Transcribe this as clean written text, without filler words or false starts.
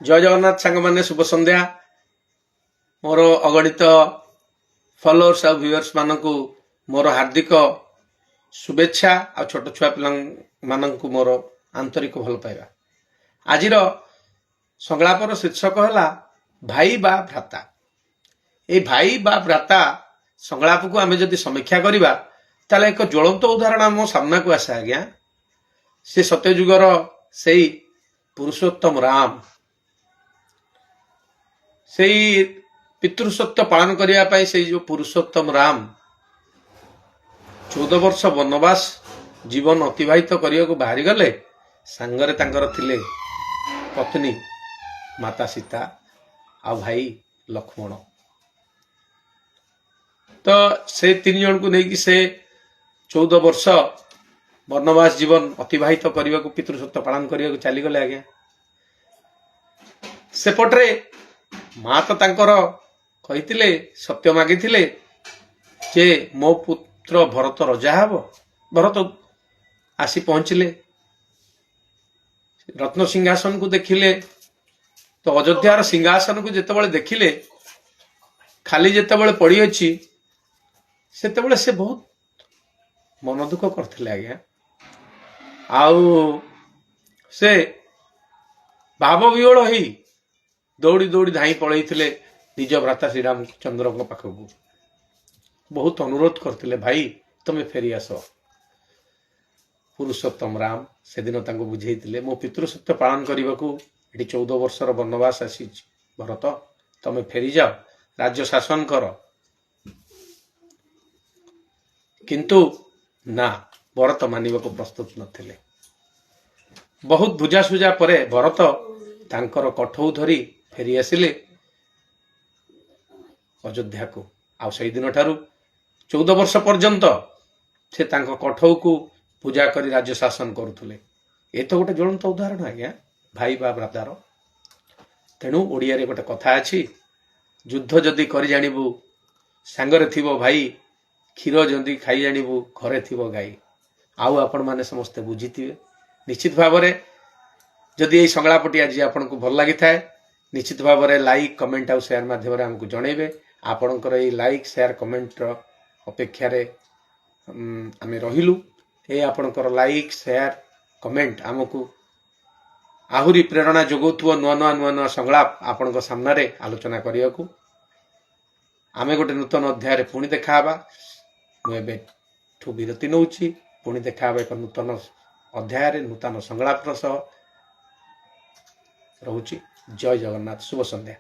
जय जगन्नाथ सांग मैंने शुभ संध्या। मोर अगणित फॉलोअर्स और व्यूअर्स मानक मोर हार्दिक शुभेच्छा आ छोट छुआ पिला मानक मोर आंतरिक भल पाइबा। आज संलापर शीर्षक है भाई बा भ्राता। ये भाई बा भ्राता संलाप को आम जदि समीक्षा करवा ताले एक ज्वलंत उदाहरण आम सामना को आसे आज्ञा। से सत्ययुगर से पुरुषोत्तम राम से पितृसत्य पालन करने से जो पुरुषोत्तम राम 14 वर्ष वनवास जीवन अतिवाहित करने को बाहरी गले। सांगरे तांकर थिले पत्नी माता सीता आ भाई लक्ष्मण। तो से 3 जन को लेकिन से 14 वर्ष वनवास जीवन अतिवाहित करने को पितृसत्य पालन करने को चली गले। आज्ञा सेपटे माँ तो तांकर कही सत्य मागी जे मो पुत्र भरत रजा हब। भरत आसी पहुंचले रत्न सिंहासन को देखिले। तो अयोध्यार सिंहासन को जिते देखिले खाली जिते पड़ी अच्छी सेते से बहुत मन दुख करते। आज्ञा आउ से भाव विहल हो दौड़ी दौड़ी धाई पलैले निज भ्राता श्रीरामचंद्र पाखक। बहुत अनुरोध करते भाई तुम्हें फेरी आस। पुरुषोत्तम राम से दिन बुझे मो पितृसत्य पालन करने को ये 14 वर्षर वनवास आसी भरत तुम्हें फेरी जाओ राज्य शासन कर। किंतु ना भरत मानिबा को प्रस्तुत नथिले। बहुत बुझासुझा परे भरत तांकर कठौ धरी फेरी आसिले अयोध्या को। आउ से दिन ठारू 14 वर्ष पर्यंत से तांको कठौ को पूजा करी राज्य शासन करुले। ये तो गोटे ज्वलंत उदाहरण आज्ञा भाई बा भ्रातार। तेणु ओडिया रे गोटे कथा अछि युद्ध जदि करि जानिबु सांगरे थिबो भाई क्षीर जदि खाई जानिबु घरे थिबो गाई। आउ आपण माने समस्ते बुझिथिबे। निश्चित भाव में जदि ये संलापटी आज आपन को भल लगी थाए निश्चित भाव में लाइक कमेंट आउ शेयर माध्यम आमको जनइबे। आपणकर ये लाइक शेयर कमेंट अपेक्षा आम रहिलु। ये आपणकर लाइक शेयर कमेंट आमको आहुरी प्रेरणा जोगौथुव नुआ नुआ नुआ नुआ संलाप आपण सामने आलोचना करने को। आमे गोटे नूतन अध्याय पुणी देखा मुझे विरति नौची। पुणी देखा एक नूतन अध्याय नूतन संलापर सह रहुची। जय जगन्नाथ। शुभ संध्या।